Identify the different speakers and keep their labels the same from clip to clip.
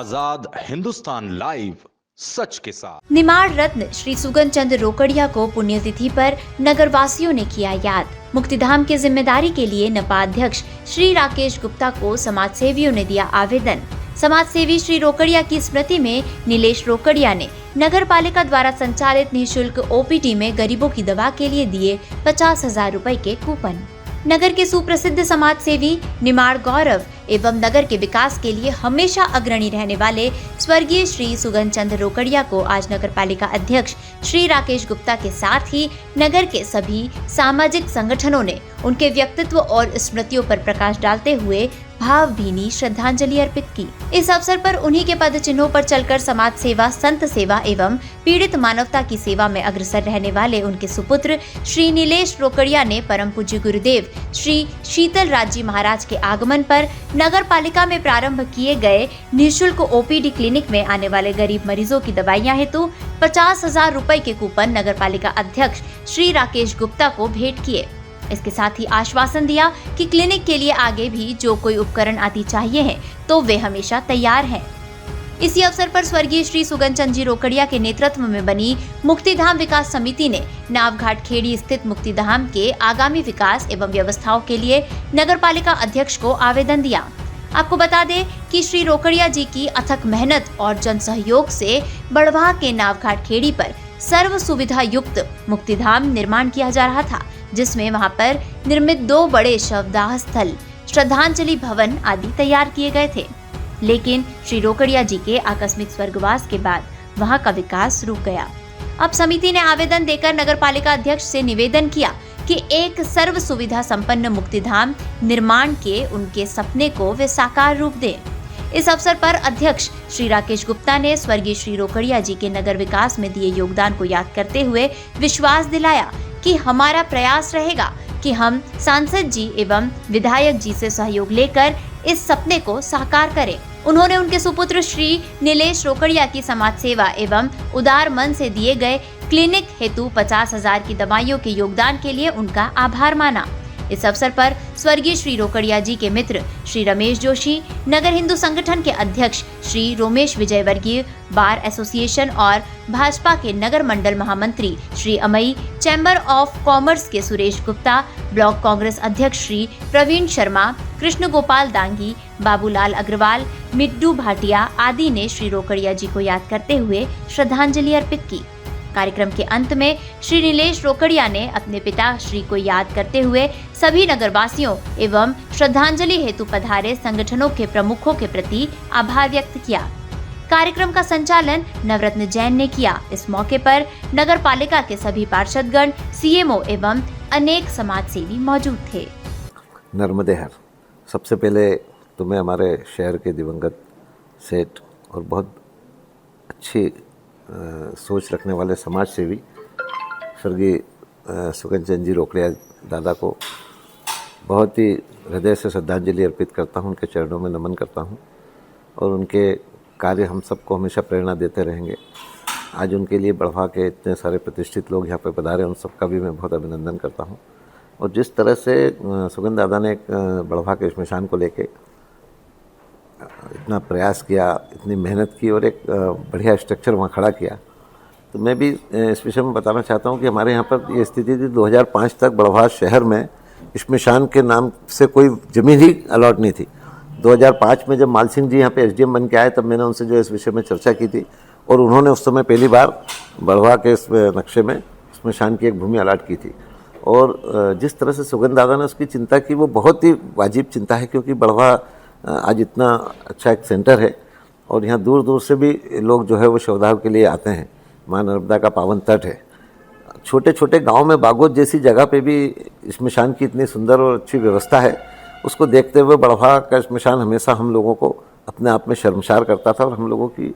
Speaker 1: आजाद Hindustan live, सच के साथ।
Speaker 2: निमाड़ रत्न श्री सुगन चंद रोकड़िया को पुण्यतिथि पर नगरवासियों ने किया याद। मुक्तिधाम की जिम्मेदारी के लिए नपा अध्यक्ष श्री राकेश गुप्ता को समाज सेवियों ने दिया आवेदन। समाज सेवी श्री रोकड़िया की स्मृति में नीलेश रोकड़िया ने नगर पालिका द्वारा संचालित निःशुल्क ओपीडी में गरीबों की दवा के लिए दिए 50,000 रुपए के कूपन। नगर के सुप्रसिद्ध समाज सेवी निमाड़ गौरव एवं नगर के विकास के लिए हमेशा अग्रणी रहने वाले स्वर्गीय श्री सुगन चंद रोकड़िया को आज नगर पालिका अध्यक्ष श्री राकेश गुप्ता के साथ ही नगर के सभी सामाजिक संगठनों ने उनके व्यक्तित्व और स्मृतियों पर प्रकाश डालते हुए भावभीनी श्रद्धांजलि अर्पित की। इस अवसर पर उन्हीं के पद चिन्हों पर चलकर समाज सेवा, संत सेवा एवं पीड़ित मानवता की सेवा में अग्रसर रहने वाले उनके सुपुत्र श्री नीलेश रोकड़िया ने परम पूज्य गुरुदेव श्री शीतल राज जी महाराज के आगमन पर नगर पालिका में प्रारंभ किए गए निःशुल्क ओपीडी क्लिनिक में आने वाले गरीब मरीजों की दवाइयां हेतु 50,000 रुपए के कूपन नगर पालिका अध्यक्ष श्री राकेश गुप्ता को भेंट किए। इसके साथ ही आश्वासन दिया कि क्लिनिक के लिए आगे भी जो कोई उपकरण आदि चाहिए है तो वे हमेशा तैयार हैं। इसी अवसर पर स्वर्गीय श्री सुगन चंद जी रोकड़िया के नेतृत्व में बनी मुक्तिधाम विकास समिति ने नावघाट खेड़ी स्थित मुक्तिधाम के आगामी विकास एवं व्यवस्थाओं के लिए नगर पालिका अध्यक्ष को आवेदन दिया। आपको बता दें कि श्री रोकड़िया जी की अथक मेहनत और जन सहयोग से बड़वाह के नावघाट खेड़ी पर सर्व सुविधा युक्त मुक्तिधाम निर्माण किया जा रहा था, जिसमें वहां पर निर्मित 2 बड़े शवदाह स्थल, श्रद्धांजलि भवन आदि तैयार किए गए थे। लेकिन श्री रोकड़िया जी के आकस्मिक स्वर्गवास के बाद वहां का विकास रुक गया। अब समिति ने आवेदन देकर नगर पालिका अध्यक्ष से निवेदन किया कि एक सर्व सुविधा संपन्न मुक्तिधाम निर्माण के उनके सपने को वे साकार रूप दें। इस अवसर पर अध्यक्ष श्री राकेश गुप्ता ने स्वर्गीय श्री रोकड़िया जी के नगर विकास में दिए योगदान को याद करते हुए विश्वास दिलाया कि हमारा प्रयास रहेगा कि हम सांसद जी एवं विधायक जी से सहयोग लेकर इस सपने को साकार करें। उन्होंने उनके सुपुत्र श्री नीलेश रोकड़िया की समाज सेवा एवं उदार मन से दिए गए क्लिनिक हेतु 50,000 की दवाइयों के योगदान के लिए उनका आभार माना। इस अवसर पर स्वर्गीय श्री रोकड़िया जी के मित्र श्री रमेश जोशी, नगर हिंदू संगठन के अध्यक्ष श्री रोमेश विजयवर्गीय, बार एसोसिएशन और भाजपा के नगर मंडल महामंत्री श्री अमई, चैम्बर ऑफ कॉमर्स के सुरेश गुप्ता, ब्लॉक कांग्रेस अध्यक्ष श्री प्रवीण शर्मा, कृष्ण गोपाल दांगी, बाबूलाल अग्रवाल, मिट्टू भाटिया आदि ने श्री रोकड़िया जी को याद करते हुए श्रद्धांजलि अर्पित की। कार्यक्रम के अंत में श्री नीलेश रोकड़िया ने अपने पिता श्री को याद करते हुए सभी नगरवासियों एवं श्रद्धांजलि हेतु पधारे संगठनों के प्रमुखों के प्रति आभार व्यक्त किया। कार्यक्रम का संचालन नवरत्न जैन ने किया। इस मौके पर नगर पालिका के सभी पार्षदगण, सीएमओ एवं अनेक समाज सेवी मौजूद थे।
Speaker 3: नर्मदे हर, सबसे पहले तो मैं हमारे शहर के दिवंगत सेठ और बहुत अच्छी सोच रखने वाले समाज सेवी स्वर्गीय सुगन चंद जी रोकड़िया दादा को बहुत ही हृदय से श्रद्धांजलि अर्पित करता हूं, उनके चरणों में नमन करता हूं और उनके कार्य हम सबको हमेशा प्रेरणा देते रहेंगे। आज उनके लिए बड़वाह के इतने सारे प्रतिष्ठित लोग यहाँ पर पधारे, उन सबका भी मैं बहुत अभिनंदन करता हूँ। और जिस तरह से सुगन दादा ने बड़वाह के स्मशान को लेके इतना प्रयास किया, इतनी मेहनत की और एक बढ़िया स्ट्रक्चर वहाँ खड़ा किया, तो मैं भी इस विषय में बताना चाहता हूँ कि हमारे यहाँ पर ये स्थिति थी 2005 तक बड़वाह शहर में स्मशान के नाम से कोई ज़मीन ही अलॉट नहीं थी। 2005 में जब माल सिंह जी यहाँ पे एसडीएम बन के आए तब मैंने उनसे जो इस विषय में चर्चा की थी और उन्होंने उस समय पहली बार बड़वाह के इस नक्शे में स्मशान की एक भूमि अलॉट की थी। और जिस तरह से सुगन दादा ने उसकी चिंता की वो बहुत ही वाजिब चिंता है, क्योंकि बड़वाह आज इतना अच्छा एक सेंटर है और यहाँ दूर दूर से भी लोग जो है वो शवदाह के लिए आते हैं। माँ नर्मदा का पावन तट है, छोटे छोटे गांव में बागोत जैसी जगह पे भी स्मशान की इतनी सुंदर और अच्छी व्यवस्था है। उसको देखते हुए बड़वाह का स्मशान हमेशा हम लोगों को अपने आप में शर्मसार करता था और हम लोगों की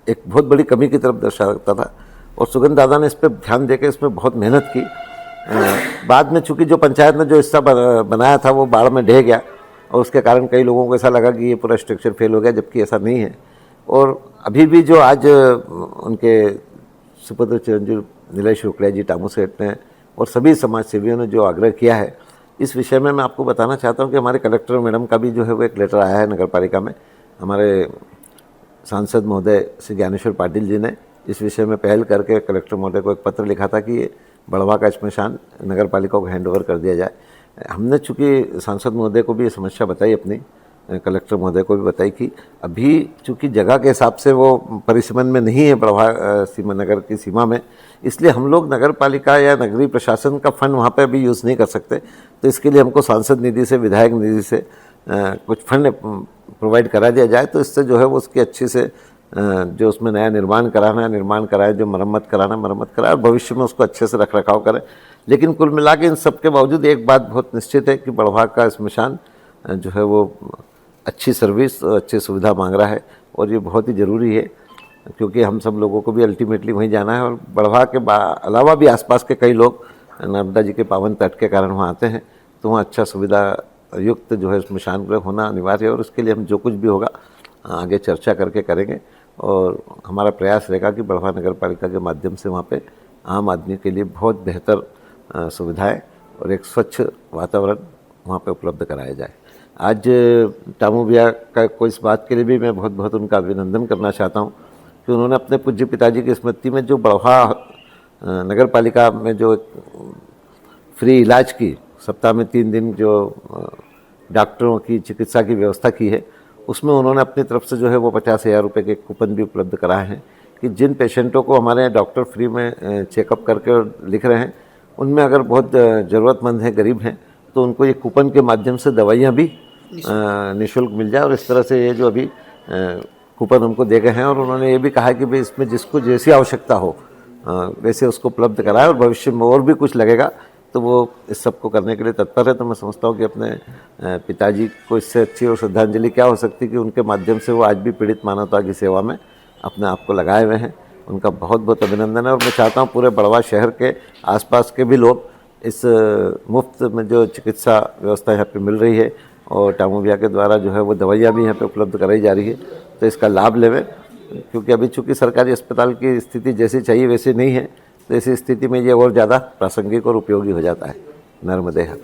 Speaker 3: एक बहुत बड़ी कमी की तरफ दर्शाता था। और सुगन दादा ने इस पर ध्यान देकर इसमें बहुत मेहनत की। बाद में चूँकि जो पंचायत ने जो हिस्सा बनाया था वो बाढ़ में ढह गया और उसके कारण कई लोगों को ऐसा लगा कि ये पूरा स्ट्रक्चर फेल हो गया, जबकि ऐसा नहीं है। और अभी भी जो आज उनके सुपुत्र चिरंजीव नीलेश रोकड़िया जी टामू सेठ ने और सभी समाज सेवियों ने जो आग्रह किया है, इस विषय में मैं आपको बताना चाहता हूं कि हमारे कलेक्टर मैडम का भी जो है वो एक लेटर आया है नगर पालिका में हमारे सांसद महोदय श्री ज्ञानेश्वर पाटिल जी ने इस विषय में पहल करके कलेक्टर महोदय को एक पत्र लिखा था कि ये बड़वा का श्मशान नगर पालिका को हैंडओवर कर दिया जाए। हमने चूँकि सांसद महोदय को भी ये समस्या बताई, अपनी कलेक्टर महोदय को भी बताई कि अभी चूँकि जगह के हिसाब से वो परिसीमन में नहीं है बड़वा सीमा नगर की सीमा में, इसलिए हम लोग नगर पालिका या नगरीय प्रशासन का फंड वहाँ पे अभी यूज़ नहीं कर सकते। तो इसके लिए हमको सांसद निधि से, विधायक निधि से कुछ फंड प्रोवाइड करा दिया जाए, तो इससे जो है वो उसकी अच्छी से जो उसमें नया निर्माण कराना है निर्माण कराए, जो मरम्मत कराना मरम्मत कराए, और भविष्य में उसको अच्छे से रख रखाव करें। लेकिन कुल मिला के इन सब के बावजूद एक बात बहुत निश्चित है कि बड़वा का श्मशान जो है वो अच्छी सर्विस और अच्छी सुविधा मांग रहा है, और ये बहुत ही ज़रूरी है क्योंकि हम सब लोगों को भी अल्टीमेटली वहीं जाना है। और बड़वा के अलावा भी आसपास के कई लोग नर्मदा जी के पावन तट के कारण वहाँ आते हैं, तो वहाँ अच्छा सुविधा युक्त जो है श्मशान गृह होना अनिवार्य है। और उसके लिए हम जो कुछ भी होगा आगे चर्चा करके करेंगे, और हमारा प्रयास रहेगा कि बड़वा नगर पालिका के माध्यम से वहाँ पे आम आदमी के लिए बहुत बेहतर सुविधाएं और एक स्वच्छ वातावरण वहाँ पे उपलब्ध कराया जाए। आज टामू भैया को इस बात के लिए भी मैं बहुत बहुत उनका अभिनंदन करना चाहता हूँ कि उन्होंने अपने पूज्य पिताजी की स्मृति में जो बड़वा नगर पालिका में जो फ्री इलाज की सप्ताह में 3 दिन जो डॉक्टरों की चिकित्सा की व्यवस्था की है, उसमें उन्होंने अपनी तरफ से जो है वो 50,000 रुपये के कूपन भी उपलब्ध कराए हैं कि जिन पेशेंटों को हमारे यहाँ डॉक्टर फ्री में चेकअप करके लिख रहे हैं, उनमें अगर बहुत ज़रूरतमंद हैं, गरीब हैं, तो उनको ये कूपन के माध्यम से दवाइयाँ भी निःशुल्क मिल जाए। और इस तरह से ये जो अभी कूपन हमको दे गए हैं, और उन्होंने ये भी कहा कि भाई इसमें जिसको जैसी आवश्यकता हो वैसे उसको उपलब्ध कराए, और भविष्य में और भी कुछ लगेगा तो वो इस सब को करने के लिए तत्पर है। तो मैं समझता हूँ कि अपने पिताजी को इससे अच्छी और श्रद्धांजलि क्या हो सकती कि उनके माध्यम से वो आज भी पीड़ित मानवता की सेवा में अपने आप को लगाए हुए हैं। उनका बहुत बहुत अभिनंदन है, और मैं चाहता हूँ पूरे बड़वा शहर के आसपास के भी लोग इस मुफ्त में जो चिकित्सा व्यवस्था यहाँ पे मिल रही है, और टामू भैया के द्वारा जो है वो दवाइयाँ भी यहाँ पे उपलब्ध कराई जा रही है, तो इसका लाभ लेवें। क्योंकि अभी चूँकि सरकारी अस्पताल की स्थिति जैसी चाहिए वैसी नहीं है, तो ऐसी स्थिति में ये और ज़्यादा प्रासंगिक और उपयोगी हो जाता है। नर्मदे हर।